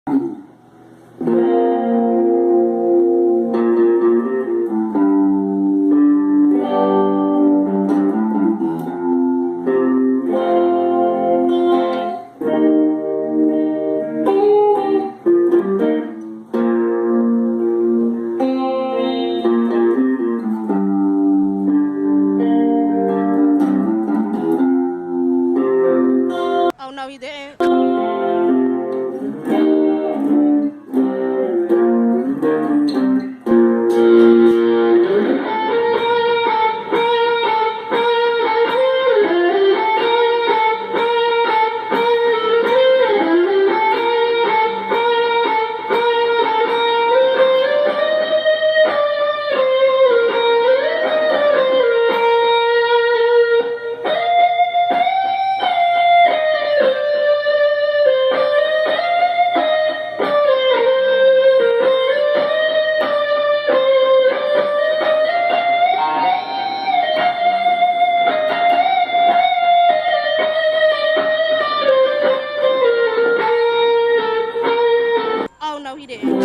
Oh no, he didn't. Oh no, he didn't.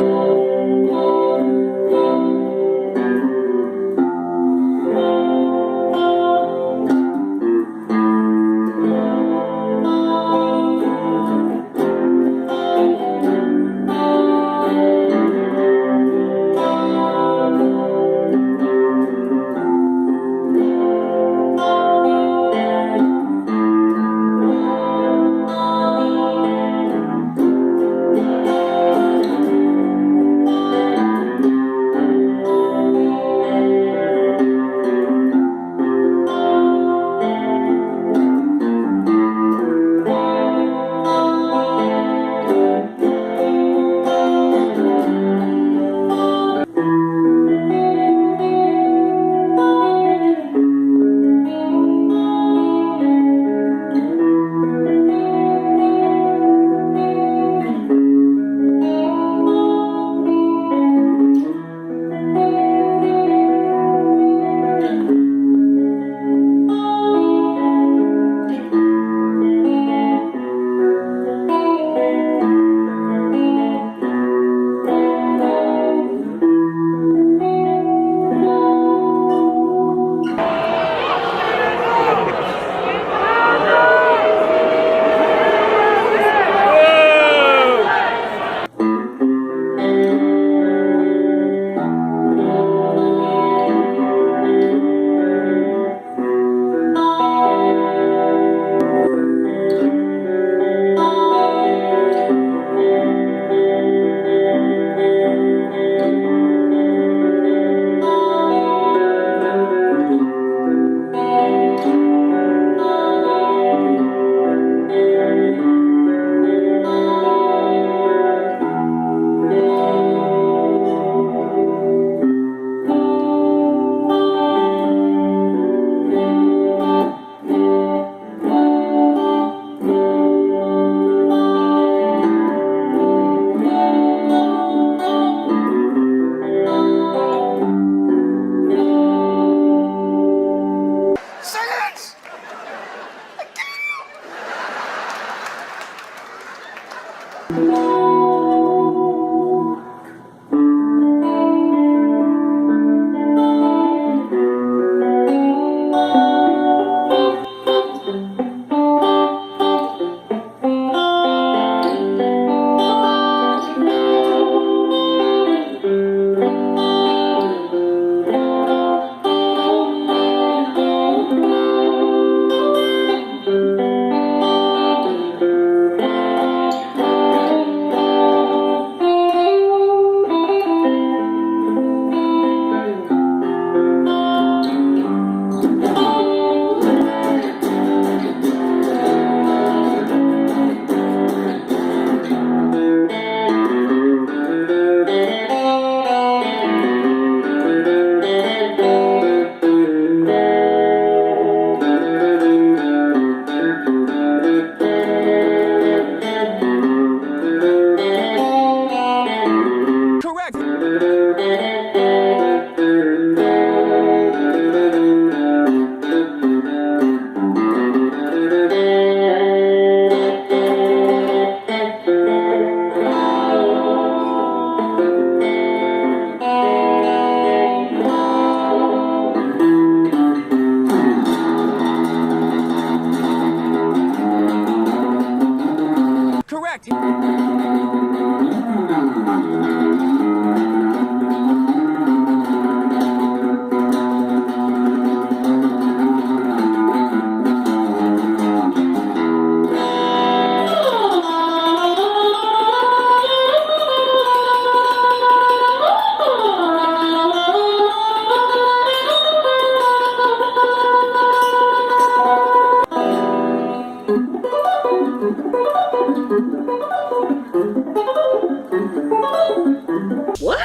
What?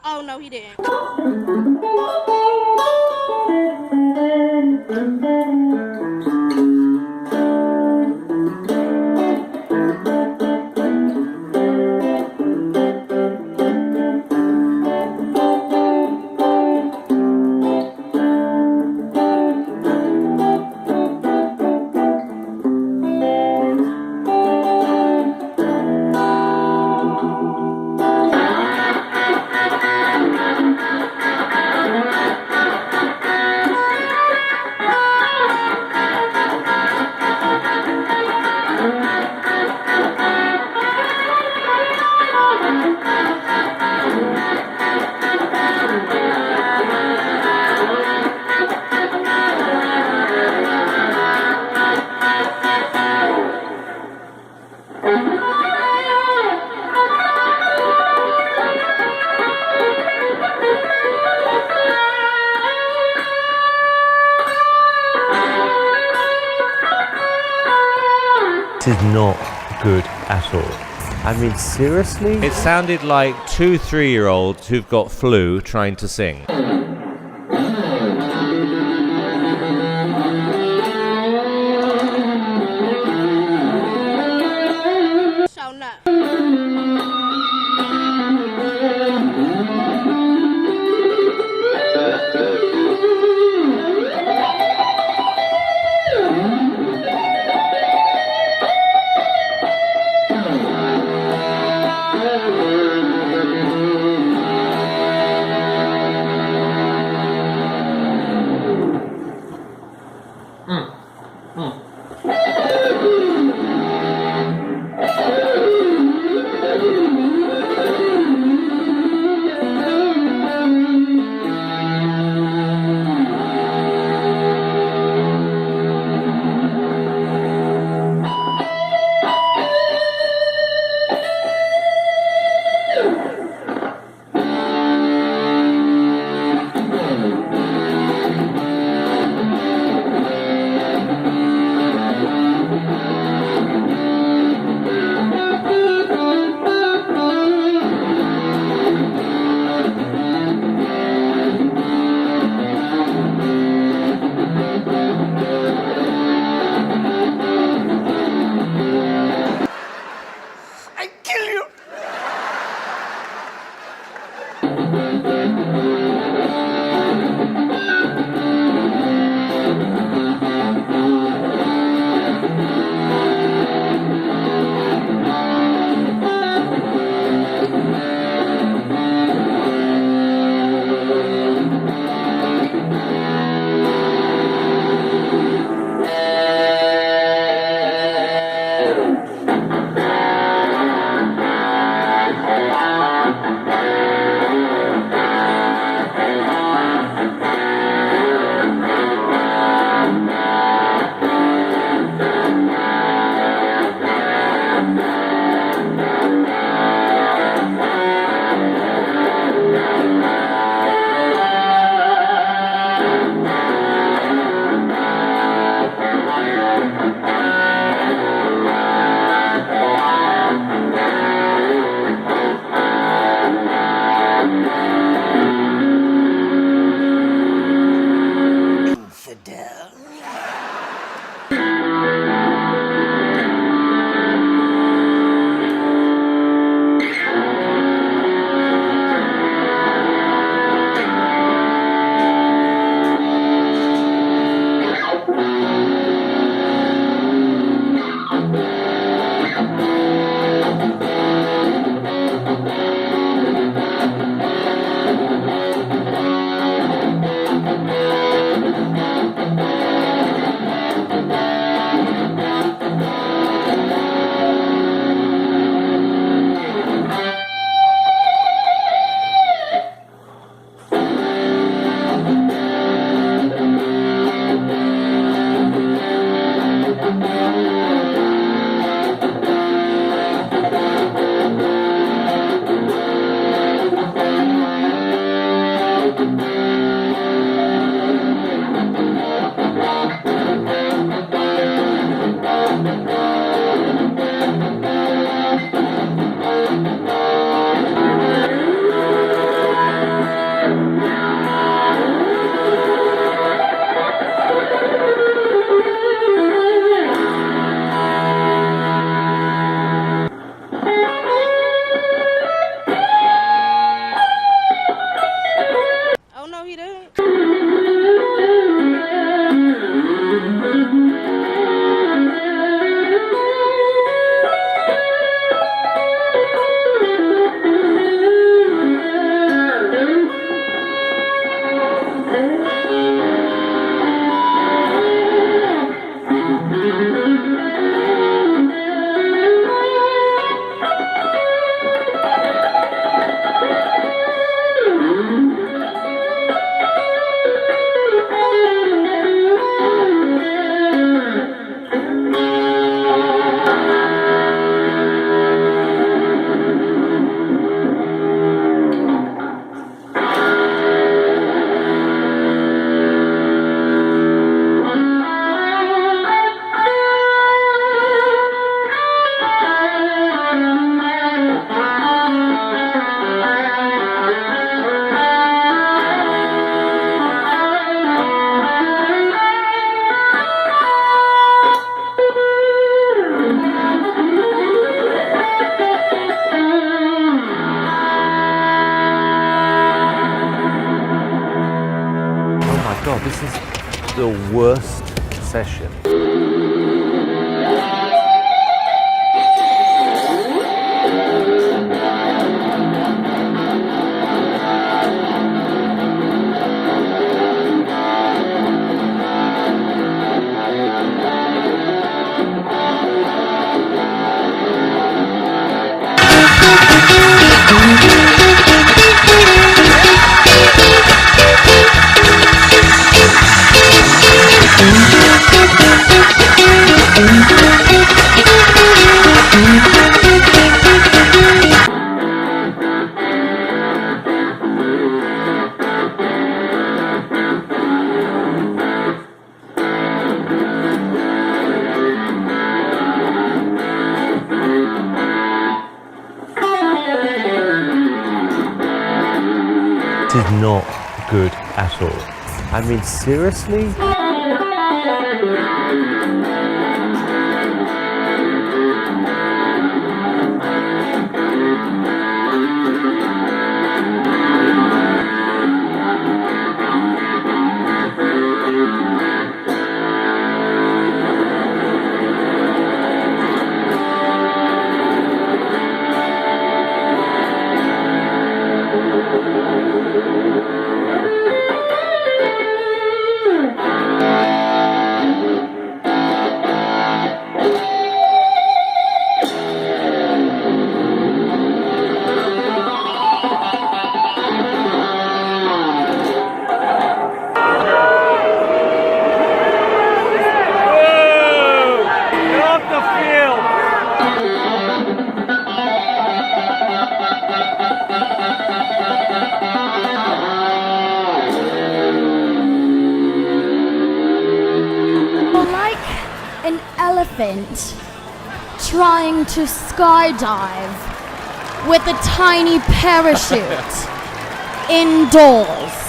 Oh, no, he didn't. This is not good at all. I mean, seriously? It sounded like 2 3-year-olds who've got flu trying to sing. So, no. This is the worst session. This is not good at all. I mean, seriously? An elephant trying to skydive with a tiny parachute indoors.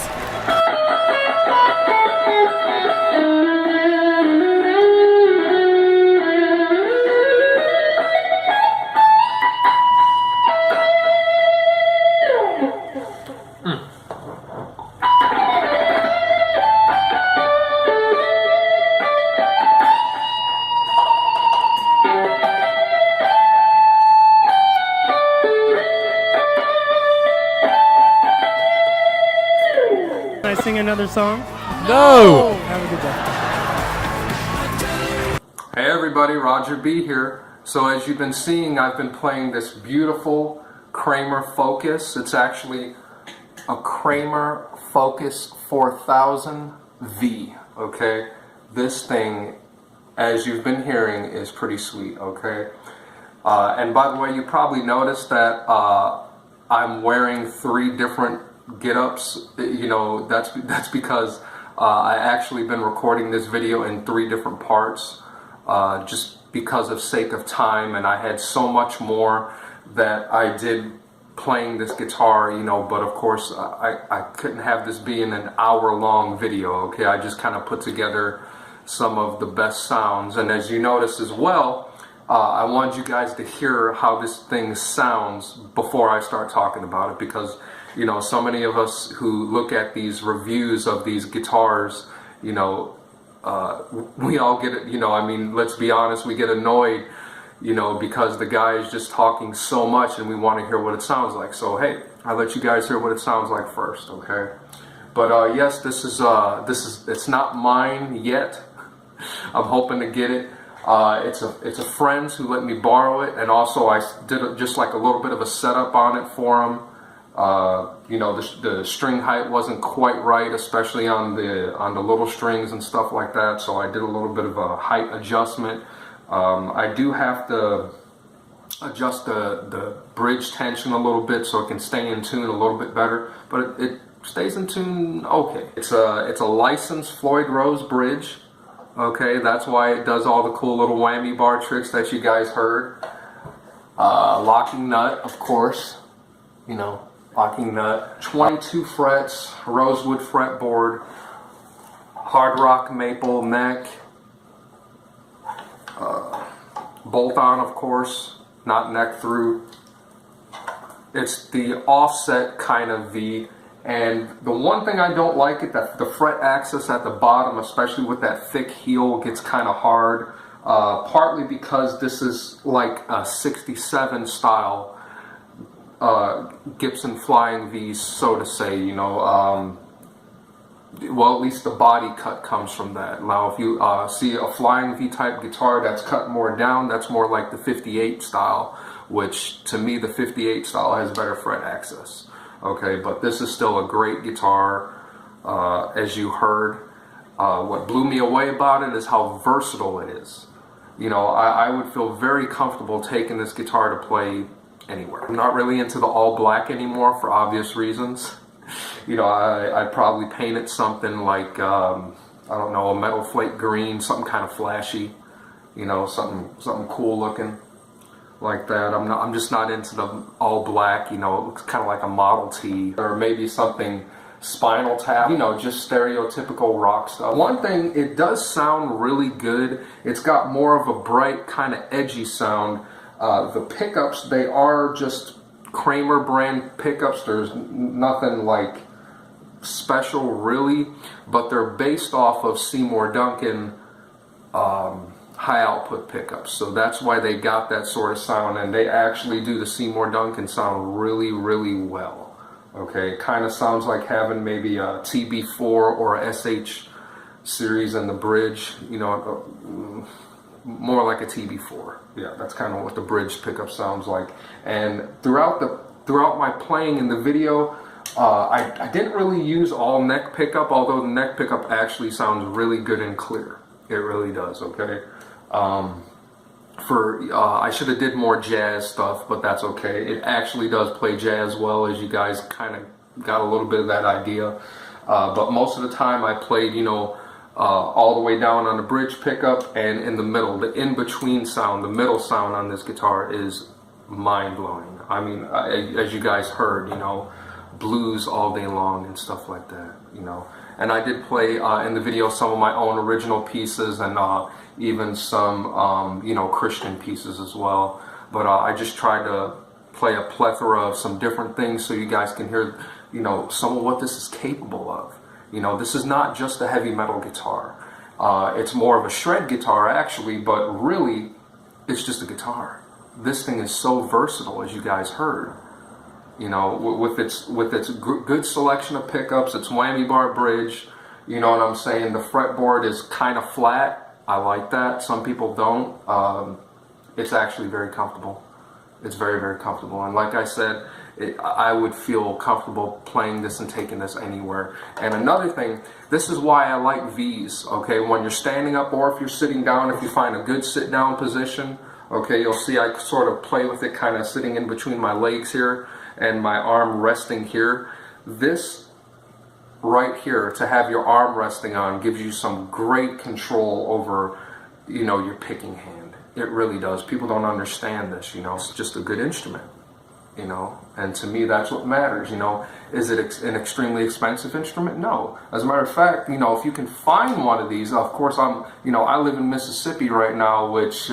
Can I sing another song? No! Have a good day. Hey everybody, Roger B here. So as you've been seeing, I've been playing this beautiful Kramer Focus. It's actually a Kramer Focus 4000 V, okay? This thing, as you've been hearing, is pretty sweet, okay? And by the way, you probably noticed that I'm wearing 3 different get-ups. You know, that's because I actually been recording this video in 3 different parts, just because of sake of time, and I had so much more that I did playing this guitar, you know, but of course I couldn't have this be in an hour-long video, okay? I just kind of put together some of the best sounds, and as you notice as well, I wanted you guys to hear how this thing sounds before I start talking about it, because you know, so many of us who look at these reviews of these guitars, you know, we all get it, you know, I mean, let's be honest, we get annoyed, you know, because the guy is just talking so much and we want to hear what it sounds like. So hey, I'll let you guys hear what it sounds like first, okay? But yes, this is it's not mine yet. I'm hoping to get it. It's a friend's who let me borrow it, and also I did just like a little bit of a setup on it for him. You know, the string height wasn't quite right, especially on the little strings and stuff like that, so I did a little bit of a height adjustment. I do have to adjust the bridge tension a little bit so it can stay in tune a little bit better, but it stays in tune okay. It's a licensed Floyd Rose bridge, okay? That's why it does all the cool little whammy bar tricks that you guys heard. Locking nut, of course, you know, locking nut, 22 frets, rosewood fretboard, hard rock maple neck, bolt on, of course, not neck through. It's the offset kind of V, And the one thing I don't like is that the fret access at the bottom, especially with that thick heel, gets kind of hard. Partly because this is like a 67 style Gibson Flying V's, so to say, you know. Well, at least the body cut comes from that. Now, if you see a Flying V type guitar that's cut more down, that's more like the 58 style, which to me the 58 style has better fret access. Okay, but this is still a great guitar, as you heard. What blew me away about it is how versatile it is. You know, I would feel very comfortable taking this guitar to play anywhere. I'm not really into the all black anymore for obvious reasons. You know, I'd probably paint it something like, I don't know, a metal flake green, something kind of flashy, you know, something cool looking like that. I'm just not into the all black, you know, it looks kind of like a Model T, or maybe something Spinal Tap, you know, just stereotypical rock stuff. One thing, it does sound really good. It's got more of a bright, kind of edgy sound. The pickups, they are just Kramer brand pickups. There's nothing like special really, but they're based off of Seymour Duncan high output pickups, so that's why they got that sort of sound, and they actually do the Seymour Duncan sound really, really well. Okay, it kind of sounds like having maybe a TB4 or a SH series in the bridge, you know, more like a TB4. Yeah, that's kind of what the bridge pickup sounds like. And throughout my playing in the video, I didn't really use all neck pickup, although the neck pickup actually sounds really good and clear. It really does, okay? I should have did more jazz stuff, but that's okay. It actually does play jazz well, as you guys kind of got a little bit of that idea. But most of the time I played, you know, all the way down on the bridge pickup and in the middle. The in-between sound, the middle sound on this guitar is mind-blowing. I mean, as you guys heard, you know, blues all day long and stuff like that, you know. And I did play in the video some of my own original pieces and even some, you know, Christian pieces as well. But I just tried to play a plethora of some different things so you guys can hear, you know, some of what this is capable of. You know, this is not just a heavy metal guitar. It's more of a shred guitar actually, but really it's just a guitar. This thing is so versatile, as you guys heard. You know, with its good selection of pickups, its whammy bar bridge, you know what I'm saying? The fretboard is kind of flat. I like that. Some people don't. It's actually very comfortable. It's very, very comfortable. And like I said, I would feel comfortable playing this and taking this anywhere. And another thing, this is why I like V's, okay? When you're standing up or if you're sitting down, if you find a good sit-down position, okay, you'll see I sort of play with it kind of sitting in between my legs here and my arm resting here. This right here, to have your arm resting on, gives you some great control over, you know, your picking hand. It really does. People don't understand this, you know. It's just a good instrument, you know. And to me, that's what matters, you know. Is it an extremely expensive instrument? No. As a matter of fact, you know, if you can find one of these, of course, you know, I live in Mississippi right now, which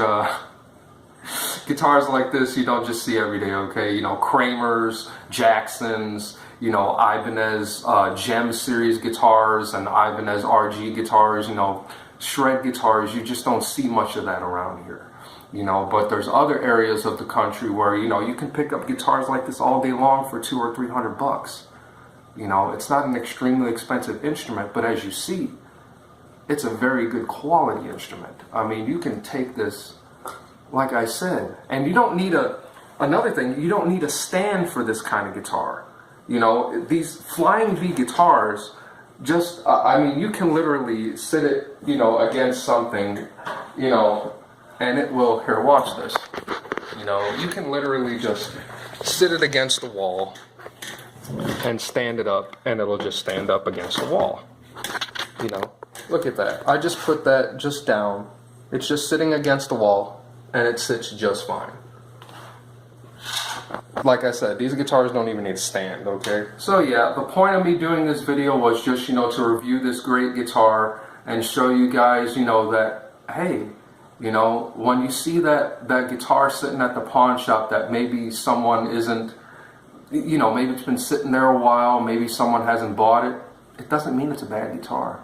guitars like this you don't just see every day, okay? You know, Kramer's, Jackson's, you know, Ibanez Gem series guitars and Ibanez RG guitars, you know, shred guitars, you just don't see much of that around here. You know, but there's other areas of the country where, you know, you can pick up guitars like this all day long for $200 or $300. You know, it's not an extremely expensive instrument, but as you see, it's a very good quality instrument. I mean, you can take this, like I said, and you don't need another thing, you don't need a stand for this kind of guitar. You know, these Flying V guitars, just, I mean, you can literally sit it, you know, against something, you know, and it will, here, watch this. You know, you can literally just sit it against the wall and stand it up, and it'll just stand up against the wall. You know, look at that. I just put that just down. It's just sitting against the wall, and it sits just fine. Like I said, these guitars don't even need a stand, okay? So yeah, the point of me doing this video was just, you know, to review this great guitar and show you guys, you know, that, hey, you know, when you see that guitar sitting at the pawn shop that maybe someone isn't you know, maybe it's been sitting there a while, maybe someone hasn't bought it. It doesn't mean it's a bad guitar.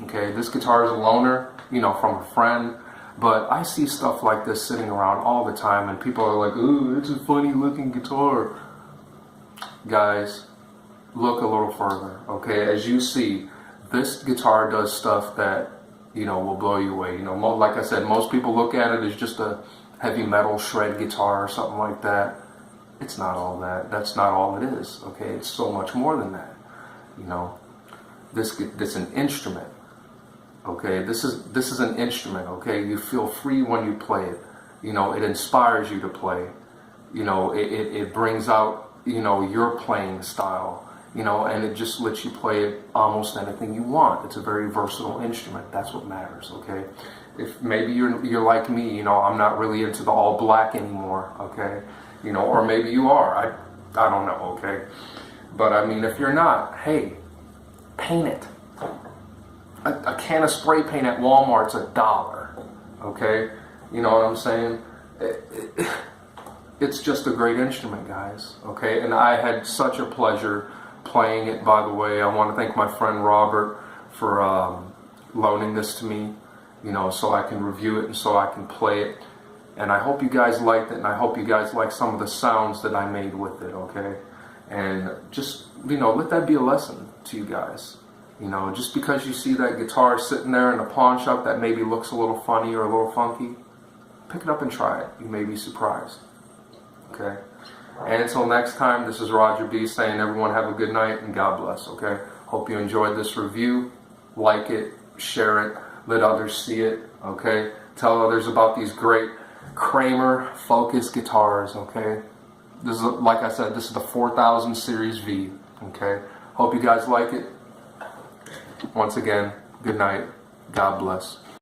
Okay, this guitar is a loaner, you know, from a friend. But I see stuff like this sitting around all the time, and people are like, ooh, it's a funny looking guitar. Guys, look a little further, okay? As you see, this guitar does stuff that, you know, will blow you away. You know, like I said, most people look at it as just a heavy metal shred guitar or something like that. It's not all that. That's not all it is, okay? It's so much more than that. You know, this is an instrument. Okay, this is an instrument, okay? You feel free when you play it. You know, it inspires you to play. You know, it brings out, you know, your playing style, you know, and it just lets you play it almost anything you want. It's a very versatile instrument. That's what matters, okay? If maybe you're like me, you know, I'm not really into the all black anymore, okay? You know, or maybe you are. I don't know, okay? But I mean, if you're not, hey, paint it. A can of spray paint at Walmart's $1, okay? You know what I'm saying? It's just a great instrument, guys, okay? And I had such a pleasure playing it, by the way. I want to thank my friend Robert for loaning this to me, you know, so I can review it and so I can play it. And I hope you guys liked it, and I hope you guys like some of the sounds that I made with it, okay? And just, you know, let that be a lesson to you guys. You know, just because you see that guitar sitting there in a pawn shop that maybe looks a little funny or a little funky, pick it up and try it. You may be surprised. Okay? And until next time, this is Roger B saying everyone have a good night and God bless, okay? Hope you enjoyed this review. Like it, share it, let others see it, okay? Tell others about these great Kramer Focus guitars, okay? This is, like I said, this is the 4000 Series V, okay? Hope you guys like it. Once again, good night. God bless.